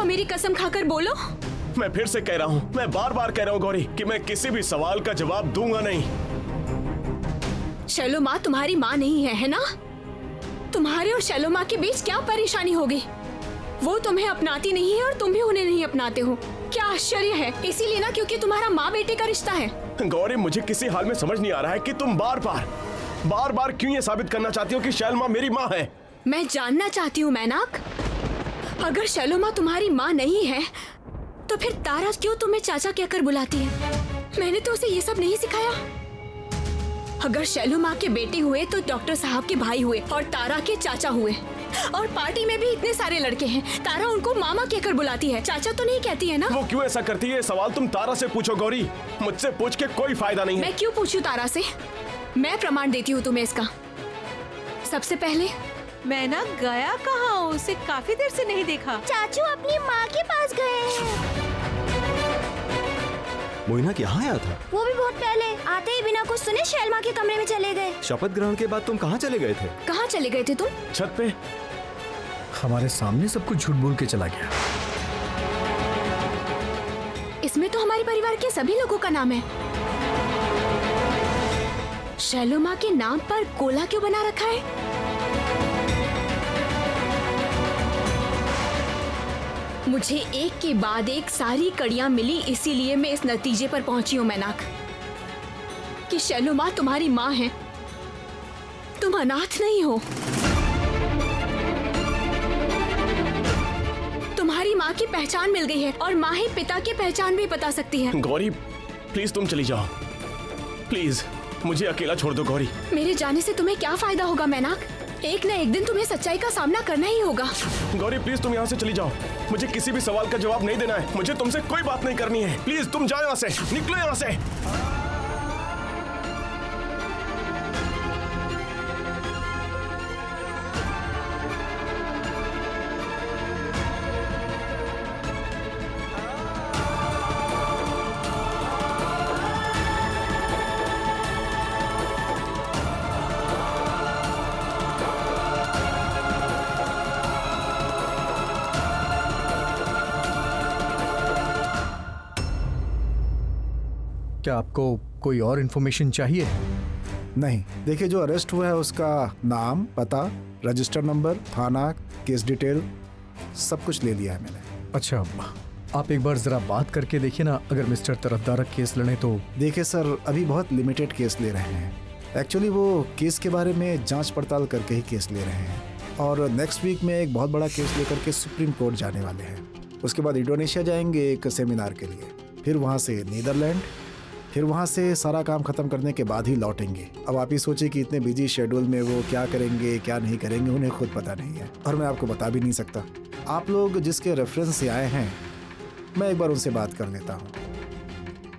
मेरी कसम खाकर बोलो। मैं फिर से कह रहा हूँ, मैं बार बार कह रहा हूँ गौरी कि मैं किसी भी सवाल का जवाब दूंगा नहीं। शैलोमा तुम्हारी माँ नहीं है ना? तुम्हारे और शैलोमा के बीच क्या परेशानी होगी? वो तुम्हें अपनाती नहीं है और तुम भी उन्हें नहीं अपनाते हो। क्या आश्चर्य है, इसीलिए ना क्योंकि तुम्हारा माँ बेटे का रिश्ता है। गौरी मुझे किसी हाल में समझ नहीं आ रहा है कि तुम बार बार क्यों ये साबित करना चाहती हो कि शैलोमा मेरी माँ है। मैं जानना चाहती हूँ मैनाक, अगर शैलोमा तुम्हारी माँ नहीं है तो फिर तारा क्यों तुम्हें चाचा कहकर बुलाती है? मैंने तो उसे ये सब नहीं सिखाया। अगर शैलोमा के बेटे हुए तो डॉक्टर साहब के भाई हुए और तारा के चाचा हुए। और पार्टी में भी इतने सारे लड़के हैं, तारा उनको मामा कहकर बुलाती है, चाचा तो नहीं कहती है ना? वो क्यों ऐसा करती है? सवाल तुम तारा से पूछो गौरी, मुझसे पूछ के कोई फायदा नहीं है। मैं क्यों पूछूं तारा से? मैं प्रमाण देती हूँ तुम्हें इसका। सबसे पहले मैं ना गया कहाँ, उसे काफी देर से नहीं देखा। चाचू अपनी माँ के पास गए हैं। मोइना यहाँ आया था? वो भी बहुत पहले, आते ही बिना कुछ सुने शैलमा के कमरे में चले गए। शपथ ग्रहण के बाद तुम कहाँ चले गए थे? कहाँ चले गए थे तुम? छत पे। हमारे सामने सब कुछ झूठ बोल के चला गया। इसमें तो हमारे परिवार के सभी लोगों का नाम है। शैलोमा के नाम पर कोला क्यों बना रखा है? मुझे एक के बाद एक सारी कड़ियां मिली, इसीलिए मैं इस नतीजे पर पहुंची हूं मैनाक कि शैलोमा तुम्हारी माँ है, तुम अनाथ नहीं हो। तुम्हारी माँ की पहचान मिल गई है और माँ ही पिता की पहचान भी बता सकती है। गौरी प्लीज तुम चली जाओ, प्लीज मुझे अकेला छोड़ दो गौरी। मेरे जाने से तुम्हें क्या फायदा होगा मैनाक? एक न एक दिन तुम्हें सच्चाई का सामना करना ही होगा। गौरी प्लीज तुम यहाँ से चली जाओ, मुझे किसी भी सवाल का जवाब नहीं देना है, मुझे तुमसे कोई बात नहीं करनी है। प्लीज तुम जाओ यहाँ से, निकलो यहाँ से। क्या आपको कोई और इन्फॉर्मेशन चाहिए? नहीं, देखिए जो अरेस्ट हुआ है उसका नाम, पता, रजिस्टर नंबर, थाना, केस डिटेल सब कुछ ले लिया है मैंने। अच्छा, आप एक बार जरा बात करके देखिए ना, अगर मिस्टर तरफदार केस लड़े तो। देखिए सर, अभी बहुत लिमिटेड केस ले रहे हैं। एक्चुअली वो केस के बारे में जांच पड़ताल करके ही केस ले रहे हैं और नेक्स्ट वीक में एक बहुत बड़ा केस लेकर के सुप्रीम कोर्ट जाने वाले हैं। उसके बाद इंडोनेशिया जाएंगे एक सेमिनार के लिए, फिर वहाँ से नीदरलैंड, फिर वहाँ से सारा काम खत्म करने के बाद ही लौटेंगे। अब आप ही सोचिए कि इतने बिजी शेड्यूल में वो क्या करेंगे क्या नहीं करेंगे उन्हें खुद पता नहीं है और मैं आपको बता भी नहीं सकता। आप लोग जिसके रेफरेंस से आए हैं मैं एक बार उनसे बात कर लेता हूँ,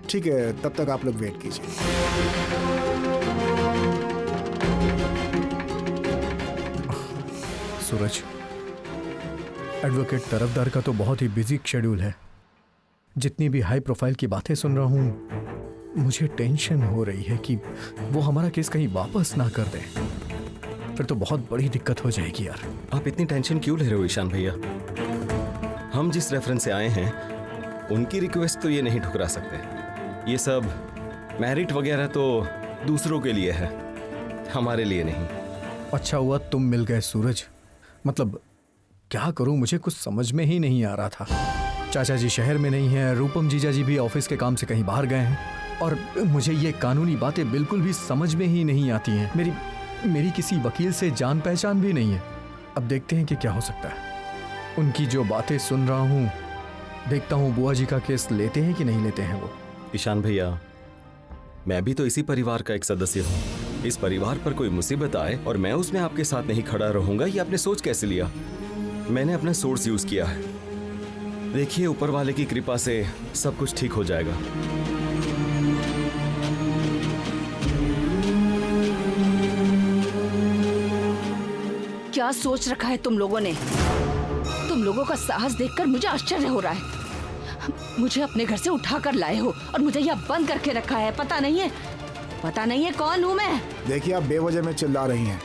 ठीक है? तब तक आप लोग वेट कीजिए। सूरज, एडवोकेट तरफदार का तो बहुत ही बिजी शेड्यूल है। जितनी भी हाई प्रोफाइल की बातें सुन रहा हूँ मुझे टेंशन हो रही है कि वो हमारा केस कहीं वापस ना कर दे, फिर तो बहुत बड़ी दिक्कत हो जाएगी यार। आप इतनी टेंशन क्यों ले रहे हो ईशान भैया? हम जिस रेफरेंस से आए हैं उनकी रिक्वेस्ट तो ये नहीं ठुकरा सकते। ये सब मेरिट वगैरह तो दूसरों के लिए है, हमारे लिए नहीं। अच्छा हुआ तुम मिल गए सूरज, मतलब क्या करूं मुझे कुछ समझ में ही नहीं आ रहा था। चाचा जी शहर में नहीं है, रूपम जीजा जी भी ऑफिस के काम से कहीं बाहर गए हैं और मुझे ये कानूनी बातें बिल्कुल भी समझ में ही नहीं आती हैं। मेरी किसी वकील से जान पहचान भी नहीं है। अब देखते हैं कि क्या हो सकता है। उनकी जो बातें सुन रहा हूँ, देखता हूँ बुआ जी का केस लेते हैं कि नहीं लेते हैं वो। ईशान भैया, मैं भी तो इसी परिवार का एक सदस्य हूँ। इस परिवार पर कोई मुसीबत आए और मैं उसमें आपके साथ नहीं खड़ा रहूंगा, ये आपने सोच कैसे लिया? मैंने अपना सोर्स यूज किया है। देखिए ऊपर वाले की कृपा से सब कुछ ठीक हो जाएगा। क्या सोच रखा है तुम लोगों ने? तुम लोगों का साहस देखकर मुझे आश्चर्य हो रहा है। मुझे अपने घर से उठा कर लाए हो और मुझे यहाँ बंद करके रखा है। पता नहीं है कौन हूँ मैं। देखिए आप बेवजह में चिल्ला रही हैं।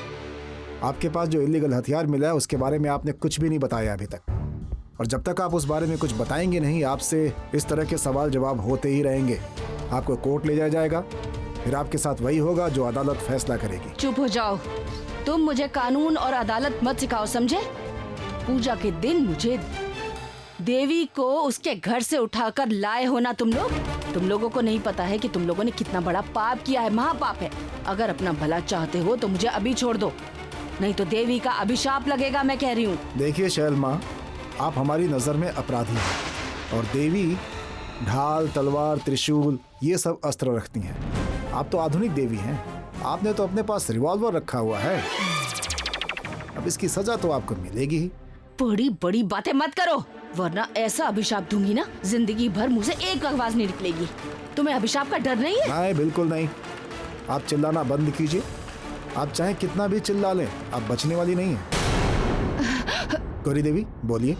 आपके पास जो इलीगल हथियार मिला है उसके बारे में आपने कुछ भी नहीं बताया अभी तक, और जब तक आप उस बारे में कुछ बताएंगे नहीं, आपसे इस तरह के सवाल जवाब होते ही रहेंगे। आपको कोर्ट ले जाया जाएगा, फिर आपके साथ वही होगा जो अदालत फैसला करेगी। चुप हो जाओ। तुम मुझे कानून और अदालत मत सिखाओ, समझे? पूजा के दिन मुझे देवी को उसके घर से उठाकर लाए हो ना तुम लोग। तुम लोगों को नहीं पता है कि तुम लोगों ने कितना बड़ा पाप किया है, महापाप है। अगर अपना भला चाहते हो तो मुझे अभी छोड़ दो, नहीं तो देवी का अभिशाप लगेगा, मैं कह रही हूँ। देखिए शैल माँ, आप हमारी नजर में अपराधी हैं और देवी ढाल, तलवार, त्रिशूल ये सब अस्त्र रखती हैं। आप तो आधुनिक देवी हैं, आपने तो अपने पास रिवॉल्वर रखा हुआ है। अब इसकी सजा तो आपको मिलेगी ही। बड़ी बड़ी बातें मत करो, वरना ऐसा अभिशाप दूंगी ना, जिंदगी भर मुंह से एक आवाज नहीं निकलेगी। तुम्हें अभिशाप का डर नहीं है? नहीं, बिल्कुल नहीं। आप चिल्लाना बंद कीजिए। आप चाहे कितना भी चिल्ला लें, आप बचने वाली नहीं है। गौरी देवी बोलिए।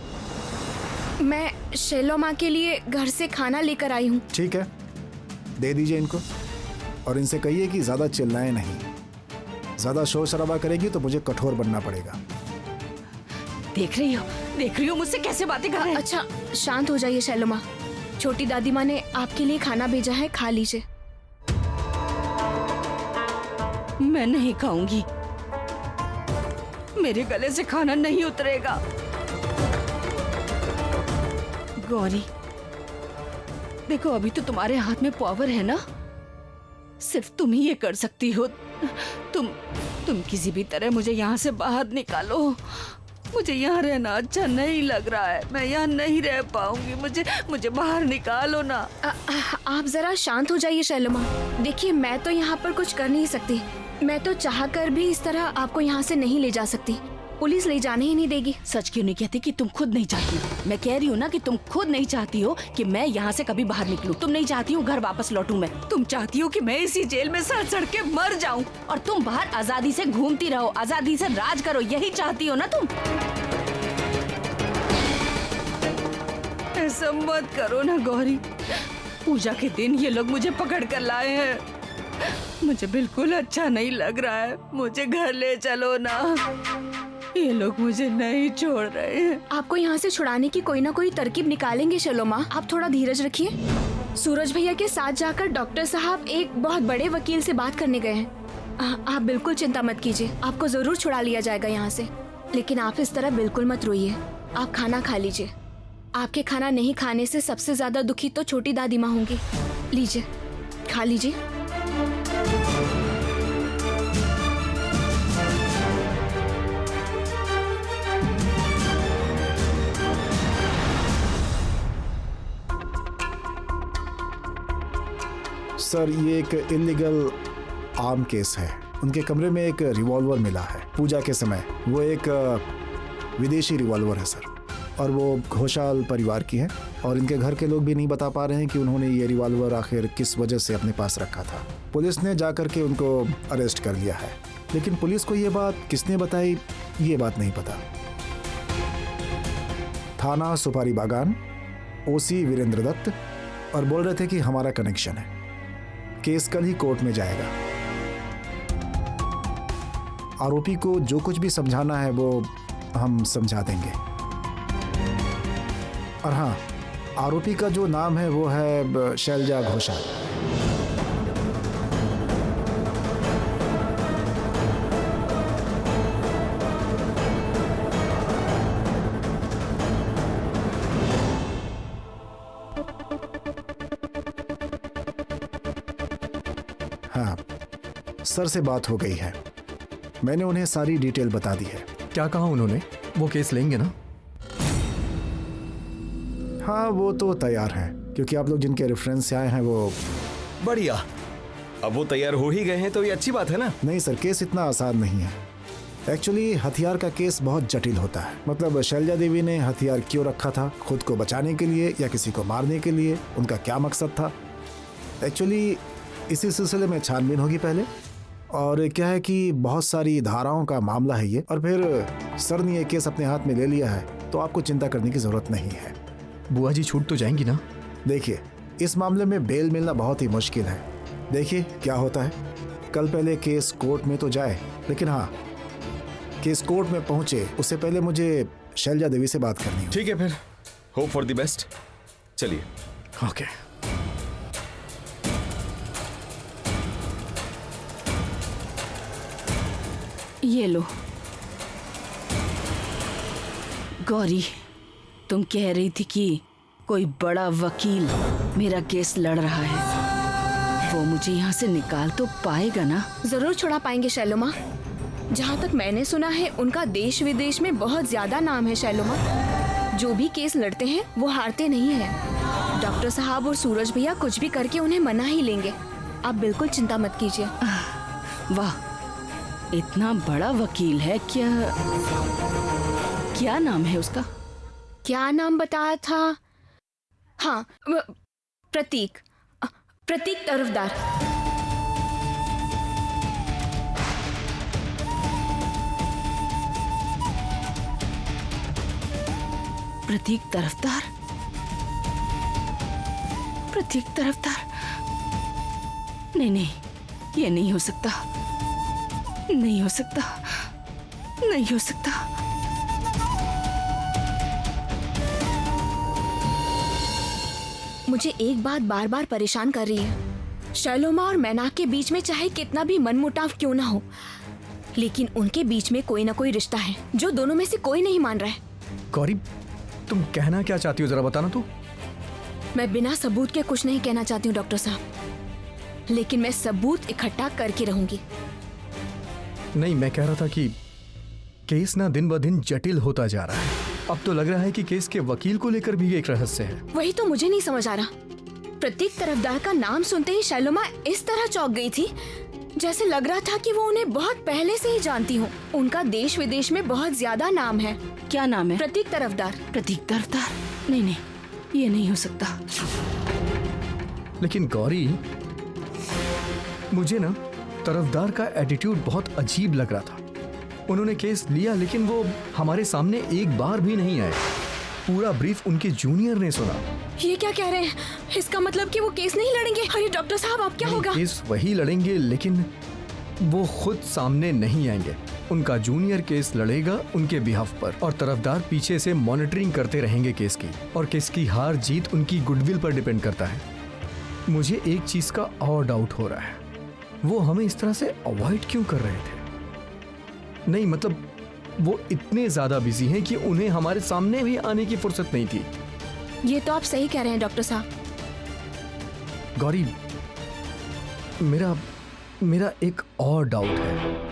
मैं शैलो माँ के लिए घर से खाना लेकर आई हूँ। ठीक है, दे दीजिए इनको और इनसे कहिए कि ज्यादा चिल्लाएं नहीं। ज्यादा शोर शराबा करेगी तो मुझे कठोर बनना पड़ेगा। देख रही हो मुझसे कैसे बातें कर रहे हैं। अच्छा शांत हो जाइए शैलो माँ, छोटी दादी माँ ने आपके लिए खाना भेजा है, खा लीजिए। मैं नहीं खाऊंगी, मेरे गले से खाना नहीं उतरेगा। गौरी देखो, अभी तो तुम्हारे हाथ में पावर है ना, सिर्फ तुम ही ये कर सकती हो। तुम किसी भी तरह मुझे यहाँ से बाहर निकालो। मुझे यहाँ रहना अच्छा नहीं लग रहा है, मैं यहाँ नहीं रह पाऊंगी। मुझे बाहर निकालो ना। आप जरा शांत हो जाइए शैलो माँ। देखिए मैं तो यहाँ पर कुछ कर नहीं सकती, मैं तो चाह कर भी इस तरह आपको यहाँ से नहीं ले जा सकती, पुलिस ले जाने ही नहीं देगी। सच क्यों नहीं कहती कि तुम खुद नहीं चाहती हो? मैं कह रही हूँ ना कि तुम खुद नहीं चाहती हो कि मैं यहाँ से कभी बाहर निकलूं। तुम नहीं चाहती हो घर वापस लौटूं मैं। तुम चाहती हो कि मैं इसी जेल में सड़ के मर जाऊं और तुम बाहर आजादी से घूमती रहो, आजादी से राज करो। यही चाहती हो ना तुम? ऐसा मत करो ना गौरी। पूजा के दिन ये लोग मुझे पकड़ कर लाए हैं, मुझे बिल्कुल अच्छा नहीं लग रहा है। मुझे घर ले चलो ना, ये लोग मुझे नहीं छोड़ रहे हैं। आपको यहाँ से छुड़ाने की कोई ना कोई तरकीब निकालेंगे शैलो माँ, आप थोड़ा धीरज रखिए। सूरज भैया के साथ जाकर डॉक्टर साहब एक बहुत बड़े वकील से बात करने गए हैं। आप बिल्कुल चिंता मत कीजिए, आपको जरूर छुड़ा लिया जाएगा यहाँ से। लेकिन आप इस तरह बिल्कुल मत रोइए, आप खाना खा लीजिए। आपके खाना नहीं खाने से सबसे ज्यादा दुखी तो छोटी दादी माँ होंगी। लीजिए, खा लीजिए। सर, ये एक इलीगल आर्म केस है। उनके कमरे में एक रिवॉल्वर मिला है पूजा के समय। वो एक विदेशी रिवॉल्वर है सर, और वो घोषाल परिवार की है। और इनके घर के लोग भी नहीं बता पा रहे हैं कि उन्होंने ये रिवॉल्वर आखिर किस वजह से अपने पास रखा था। पुलिस ने जाकर के उनको अरेस्ट कर लिया है, लेकिन पुलिस को ये बात किसने बताई ये बात नहीं पता। थाना सुपारी बागान, ओसी वीरेंद्र दत्त, और बोल रहे थे कि हमारा कनेक्शन है। केस कल ही कोर्ट में जाएगा। आरोपी को जो कुछ भी समझाना है वो हम समझा देंगे। और हाँ, आरोपी का जो नाम है वो है शैलजा घोषाल। हाँ, सर से बात हो गई है, मैंने उन्हें सारी डिटेल बता दी है। क्या कहा उन्होंने? वो केस लेंगे ना? हाँ, वो तो तैयार हैं, क्योंकि आप लोग जिनके रेफरेंस से आए हैं वो। बढ़िया, अब वो तैयार हो ही गए हैं तो ये अच्छी बात है ना। नहीं सर, केस इतना आसान नहीं है। एक्चुअली हथियार का केस बहुत जटिल होता है। मतलब शैलजा देवी ने हथियार क्यों रखा था, खुद को बचाने के लिए या किसी को मारने के लिए? उनका क्या मकसद था? एक्चुअली इसी सिलसिले में छानबीन होगी पहले। और क्या है कि बहुत सारी धाराओं का मामला है ये, और फिर सर ने ये केस अपने हाथ में ले लिया है तो आपको चिंता करने की जरूरत नहीं है। बुआ जी छूट तो जाएंगी ना? देखिए, इस मामले में बेल मिलना बहुत ही मुश्किल है। देखिए क्या होता है। कल पहले केस कोर्ट में तो जाए, लेकिन हाँ, केस कोर्ट में पहुंचे उससे पहले मुझे शैलजा देवी से बात करनी है। ठीक है, फिर होप फॉर द बेस्ट। चलिए। ओके। ये लो। गौरी, तुम कह रही थी कि कोई बड़ा वकील मेरा केस लड़ रहा है, वो मुझे यहाँ से निकाल तो पाएगा ना? जरूर छुड़ा पाएंगे शैलोमा। जहाँ तक मैंने सुना है उनका देश विदेश में बहुत ज्यादा नाम है शैलोमा। जो भी केस लड़ते हैं वो हारते नहीं हैं। डॉक्टर साहब और सूरज भैया कुछ भी करके उन्हें मना ही लेंगे। आप बिल्कुल चिंता मत कीजिए। वाह, इतना बड़ा वकील है क्या? क्या नाम है उसका? क्या नाम बताया था? हाँ, प्रतीक। प्रतीक तरफदार। प्रतीक तरफदार? प्रतीक तरफदार? नहीं नहीं, ये नहीं हो सकता, नहीं हो सकता, नहीं हो सकता। मुझे एक बात बार बार परेशान कर रही है। शैलोमा और मैनाक के बीच में चाहे कितना भी मनमुटाव क्यों ना हो, लेकिन उनके बीच में कोई ना कोई रिश्ता है जो दोनों में से कोई नहीं मान रहा है। गौरी, तुम कहना क्या चाहती हो, जरा बताना तो। मैं बिना सबूत के कुछ नहीं कहना चाहती हूँ डॉक्टर साहब, लेकिन मैं सबूत इकट्ठा करके रहूंगी। नहीं, मैं कह रहा था कि केस ना दिन ब दिन जटिल होता जा रहा है। अब तो लग रहा है कि केस के वकील को लेकर भी एक रहस्य है। वही तो मुझे नहीं समझ आ रहा। प्रतीक तरफदार का नाम सुनते ही शैलोमा इस तरह चौंक गई थी जैसे लग रहा था कि वो उन्हें बहुत पहले से ही जानती हूँ। उनका देश विदेश में बहुत ज्यादा नाम है। क्या नाम है? प्रतीक तरफदार। प्रतीक तरफदार? नहीं नहीं, ये नहीं हो सकता। लेकिन गौरी, मुझे ना तरफदार का एटीट्यूड बहुत अजीब लग रहा था। उन्होंने केस लिया लेकिन वो हमारे सामने एक बार भी नहीं आए। पूरा ब्रीफ उनके जूनियर ने सुना। ये क्या कह रहे हैं? इसका मतलब कि वो केस नहीं लड़ेंगे? अरे डॉक्टर साहब, अब क्या होगा? केस वही लड़ेंगे लेकिन वो खुद सामने नहीं आएंगे। उनका जूनियर केस लड़ेगा उनके बिहाफ पर और तरफदार पीछे से मॉनिटरिंग करते रहेंगे केस की। और केस की हार जीत उनकी गुडविल पर डिपेंड करता है। मुझे एक चीज का और डाउट हो रहा है, वो हमें इस तरह से अवॉइड क्यों कर रहे थे? नहीं मतलब वो इतने ज्यादा बिजी हैं कि उन्हें हमारे सामने भी आने की फुर्सत नहीं थी। ये तो आप सही कह रहे हैं डॉक्टर साहब। गौरी, मेरा एक और डाउट है।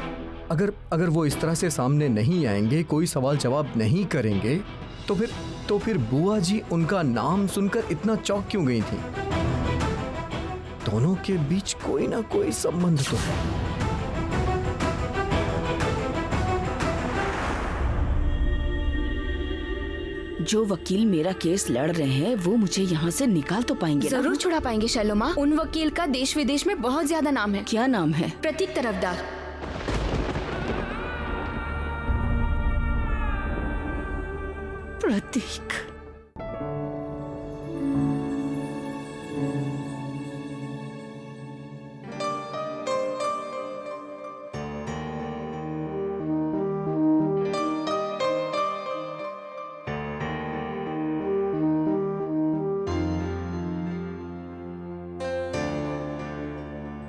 अगर वो इस तरह से सामने नहीं आएंगे, कोई सवाल जवाब नहीं करेंगे, तो फिर बुआ जी उनका नाम सुनकर इतना चौंक क्यों गई थी? दोनों के बीच कोई ना कोई संबंध तो है। जो वकील मेरा केस लड़ रहे हैं वो मुझे यहाँ से निकाल तो पाएंगे? जरूर छुड़ा पाएंगे शैलोमा। उन वकील का देश विदेश में बहुत ज्यादा नाम है। क्या नाम है? प्रतीक तरफदार। प्रतीक।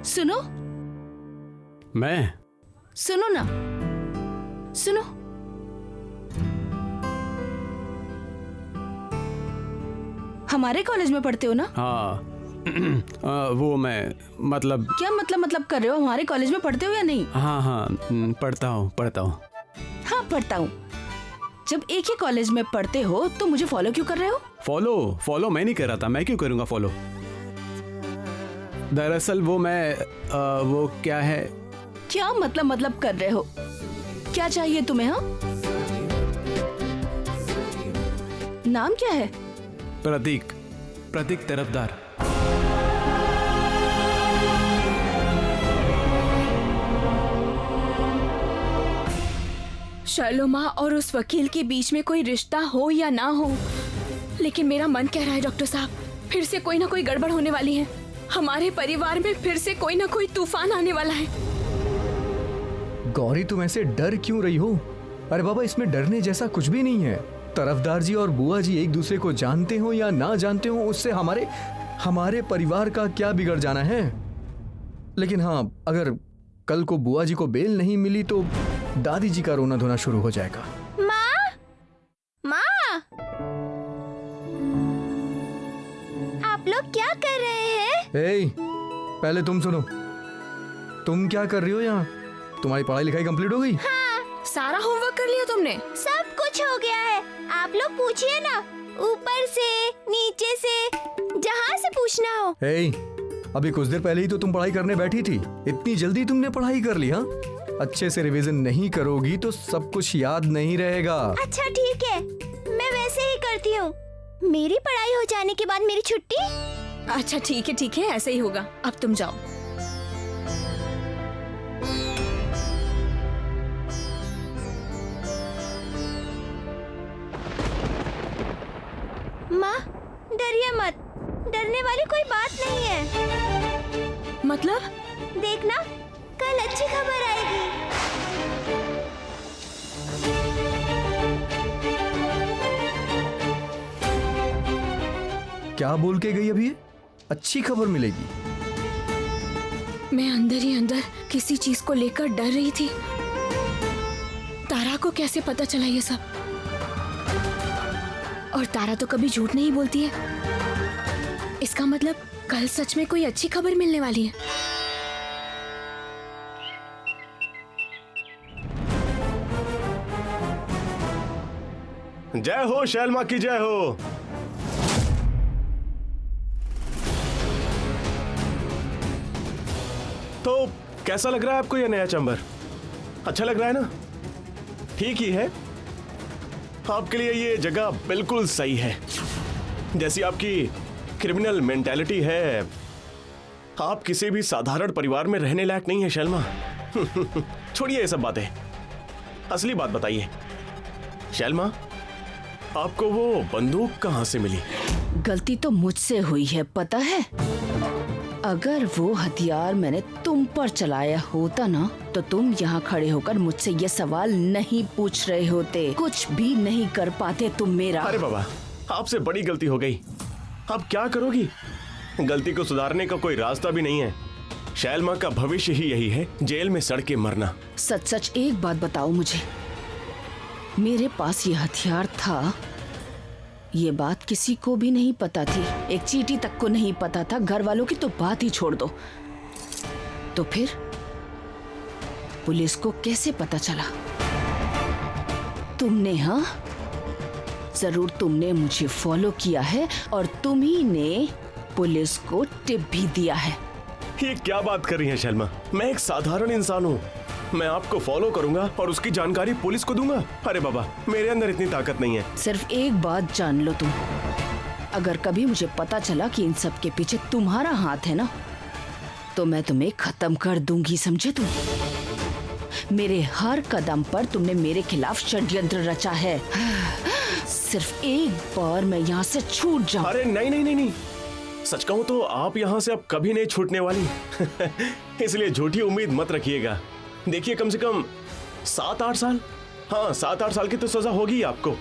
सुनो, मैं? सुनो ना, सुनो। हमारे कॉलेज में पढ़ते हो ना? हाँ। वो मैं मतलब। क्या मतलब कर रहे हो? हमारे कॉलेज में पढ़ते हो या नहीं? हाँ हाँ, पढ़ता हूँ। हाँ, पढ़ता हूँ। जब एक ही कॉलेज में पढ़ते हो तो मुझे फॉलो क्यों कर रहे हो? फॉलो मैं नहीं कर रहा था। मैं क्यों करूँगा फॉलो? दरअसल वो क्या है। क्या मतलब कर रहे हो? क्या चाहिए तुम्हें? हाँ, नाम क्या है? प्रतीक तरफदार। शैलोमा और उस वकील के बीच में कोई रिश्ता हो या ना हो, लेकिन मेरा मन कह रहा है डॉक्टर साहब, फिर से कोई ना कोई गड़बड़ होने वाली है। हमारे परिवार में फिर से कोई ना कोई तूफान आने वाला है। गौरी, तुम ऐसे डर क्यों रही हो? अरे बाबा, इसमें डरने जैसा कुछ भी नहीं है। तरफदार जी और बुआ जी एक दूसरे को जानते हो या ना जानते हो, उससे हमारे परिवार का क्या बिगड़ जाना है। लेकिन हाँ, अगर कल को बुआ जी को बेल नहीं मिली तो दादी जी का रोना धोना शुरू हो जाएगा। माँ, माँ, आप लोग क्या कर रहे हैं? ए, पहले तुम सुनो, तुम क्या कर रही हो यहाँ? तुम्हारी पढ़ाई लिखाई कंप्लीट हो गई? हाँ, सारा होमवर्क कर लिया तुमने? सब कुछ हो गया है। आप लोग पूछिए ना, ऊपर से, नीचे से, जहाँ से पूछना हो। ए, अभी कुछ देर पहले ही तो तुम पढ़ाई करने बैठी थी, इतनी जल्दी तुमने पढ़ाई कर ली? हाँ, अच्छे से रिवीजन नहीं करोगी तो सब कुछ याद नहीं रहेगा। अच्छा ठीक है, मैं वैसे ही करती हूँ। मेरी पढ़ाई हो जाने के बाद मेरी छुट्टी। अच्छा ठीक है, ऐसे ही होगा। अब तुम जाओ। माँ, डरिए मत, डरने वाली कोई बात नहीं है। मतलब? देखना, कल अच्छी खबर आएगी। क्या बोल के गई अभी? अच्छी खबर मिलेगी? मैं अंदर ही अंदर किसी चीज को लेकर डर रही थी। तारा को कैसे पता चला ये सब? और तारा तो कभी झूठ नहीं बोलती है। इसका मतलब कल सच में कोई अच्छी खबर मिलने वाली है। जय हो शैलमा की जय हो। तो कैसा लग रहा है आपको यह नया चैम्बर? अच्छा लग रहा है ना? ठीक ही है, आपके लिए ये जगह बिल्कुल सही है। जैसी आपकी क्रिमिनल मेंटालिटी है, आप किसी भी साधारण परिवार में रहने लायक नहीं है शैलमा। छोड़िए ये सब बातें, असली बात बताइए शैलमा, आपको वो बंदूक कहां से मिली? गलती तो मुझसे हुई है, पता है। अगर वो हथियार मैंने तुम पर चलाया होता ना, तो तुम यहाँ खड़े होकर मुझसे ये सवाल नहीं पूछ रहे होते, कुछ भी नहीं कर पाते तुम मेरा। अरे बाबा, आपसे बड़ी गलती हो गई। अब क्या करोगी? गलती को सुधारने का कोई रास्ता भी नहीं है। शैलमा का भविष्य ही यही है, जेल में सड़ के मरना। सच सच एक बात बताओ मुझे, मेरे पास ये हथियार था, ये बात किसी को भी नहीं पता थी, एक चींटी तक को नहीं पता था, घर वालों की तो बात ही छोड़ दो। तो फिर पुलिस को कैसे पता चला? तुमने, हाँ, जरूर तुमने मुझे फॉलो किया है और तुम ही ने पुलिस को टिप भी दिया है। ये क्या बात कर रही है शैलमा? मैं एक साधारण इंसान हूँ, मैं आपको फॉलो करूंगा और उसकी जानकारी पुलिस को दूंगा? अरे बाबा, मेरे अंदर इतनी ताकत नहीं है। सिर्फ एक बात जान लो तुम, अगर कभी मुझे पता चला कि इन सब के पीछे तुम्हारा हाथ है ना, तो मैं तुम्हें खत्म कर दूंगी, समझे तुम? मेरे हर कदम पर तुमने मेरे खिलाफ षड्यंत्र रचा है। सिर्फ एक बार मैं यहाँ से छूट जाऊं। अरे नहीं नहीं नहीं नहीं, सच कहूँ तो आप यहाँ से अब कभी नहीं छूटने वाली। इसलिए झूठी उम्मीद मत रखिएगा। देखिए, कम से कम 7-8 साल, हाँ 7-8 साल की तो सजा होगी आपको।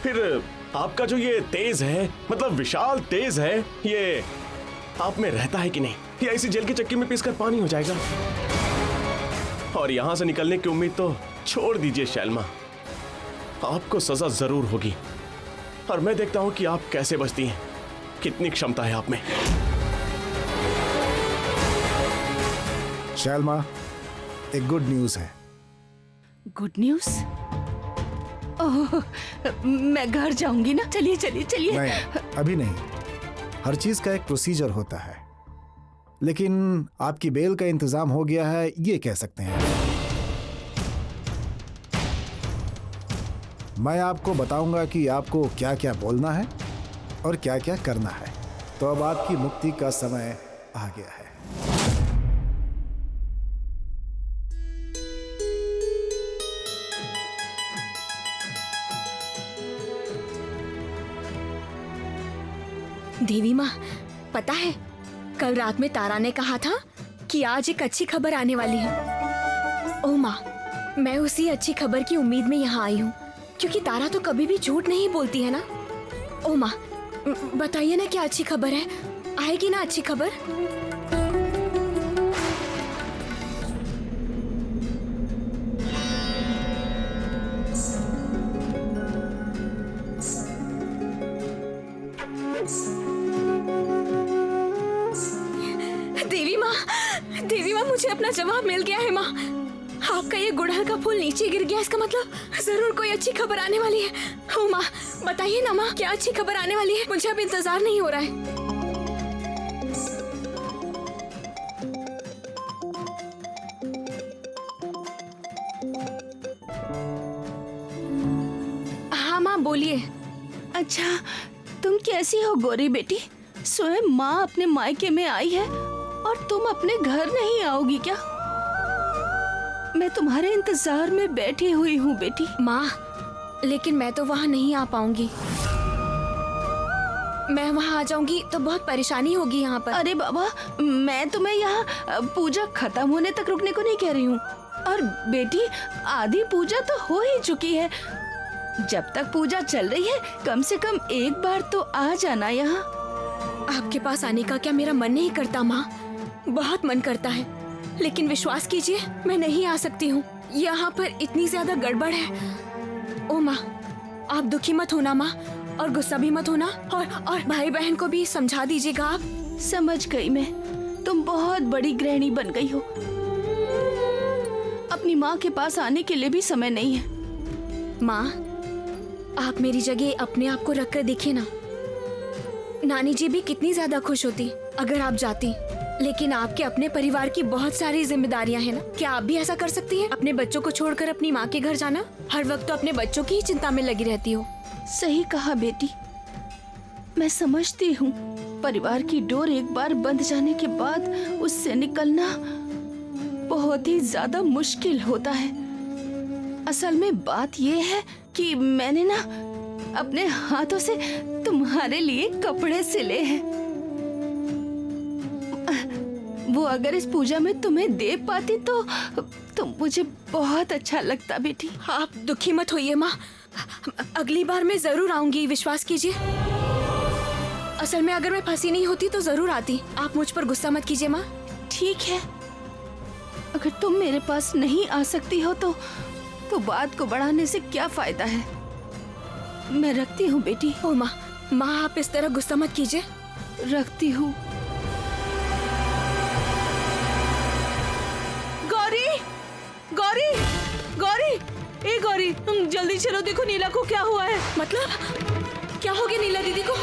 फिर आपका जो ये तेज है, मतलब विशाल तेज है, ये आप में रहता है कि नहीं, या इसी जेल की चक्की में पीसकर पानी हो जाएगा। और यहां से निकलने की उम्मीद तो छोड़ दीजिए शैलमा, आपको सजा जरूर होगी। और मैं देखता हूं कि आप कैसे बचती हैं, कितनी क्षमता है आप में। शैलमा, एक गुड न्यूज है। Good news? ओह, मैं घर जाऊंगी ना। चलिए चलिए चलिए। नहीं, अभी नहीं, हर चीज का एक प्रोसीजर होता है। लेकिन आपकी बेल का इंतजाम हो गया है, ये कह सकते हैं। मैं आपको बताऊंगा कि आपको क्या क्या बोलना है और क्या क्या करना है। तो अब आपकी मुक्ति का समय आ गया है। देवी माँ, पता है कल रात में तारा ने कहा था कि आज एक अच्छी खबर आने वाली है। ओ माँ, मैं उसी अच्छी खबर की उम्मीद में यहाँ आई हूँ। क्योंकि तारा तो कभी भी झूठ नहीं बोलती है ना। ओ माँ, बताइए ना क्या अच्छी खबर है, आएगी ना अच्छी खबर? देवी माँ, मुझे अपना जवाब मिल गया है माँ। आपका ये गुड़हल का फूल नीचे गिर गया, इसका मतलब जरूर कोई अच्छी खबर आने वाली है। ओ माँ, बताइए ना माँ, क्या अच्छी खबर आने वाली है? मुझे अब इंतजार नहीं हो रहा है। हाँ माँ, बोलिए। अच्छा, तुम कैसी हो गौरी बेटी? स्वयं माँ अपने मायके में आई है और तुम अपने घर नहीं आओगी क्या? मैं तुम्हारे इंतजार में बैठी हुई हूँ बेटी। माँ, लेकिन मैं तो वहाँ नहीं आ पाऊंगी। मैं वहाँ आ जाऊंगी तो बहुत परेशानी होगी यहाँ पर। अरे बाबा, मैं तुम्हें यहाँ पूजा खत्म होने तक रुकने को नहीं कह रही हूँ। और बेटी, आधी पूजा तो हो ही चुकी है। जब तक पूजा चल रही है, कम से कम एक बार तो आ जाना यहाँ। आपके पास आने का क्या मेरा मन नहीं करता माँ? बहुत मन करता है, लेकिन विश्वास कीजिए मैं नहीं आ सकती हूँ। यहाँ पर इतनी ज्यादा गड़बड़ है। ओ माँ, आप दुखी मत होना माँ, और गुस्सा भी मत होना, और भाई बहन को भी समझा दीजिएगा आप। समझ गई मैं, तुम बहुत बड़ी गृहिणी बन गई हो। अपनी माँ के पास आने के लिए भी समय नहीं है। माँ, आप मेरी जगह अपने आप को रख कर देखिए ना। नानी जी भी कितनी ज्यादा खुश होती अगर आप जाती, लेकिन आपके अपने परिवार की बहुत सारी जिम्मेदारियां हैं ना। क्या आप भी ऐसा कर सकती हैं? अपने बच्चों को छोड़कर अपनी माँ के घर जाना? हर वक्त तो अपने बच्चों की ही चिंता में लगी रहती हो। सही कहा बेटी, मैं समझती हूँ परिवार की डोर एक बार बंध जाने के बाद उससे निकलना बहुत ही ज्यादा मुश्किल होता है। असल में बात यह है कि मैंने ना अपने हाथों से तुम्हारे लिए कपड़े सिले हैं। वो अगर इस पूजा में तुम्हें दे पाती तो मुझे बहुत अच्छा लगता बेटी। आप दुखी मत होइए माँ, अगली बार मैं जरूर आऊंगी, विश्वास कीजिए। असल में अगर मैं फंसी नहीं होती तो जरूर आती। आप मुझ पर गुस्सा मत कीजिए माँ। ठीक है, अगर तुम मेरे पास नहीं आ सकती हो तो बात को बढ़ाने से क्या फायदा है। मैं रखती हूँ बेटी। ओ माँ, आप इस तरह गुस्सा मत कीजिए। रखती हूँ। गौरी, गौरी, गौरी, ए गौरी, तुम जल्दी चलो, देखो नीला को क्या हुआ है। मतलब क्या हो गया नीला दीदी को?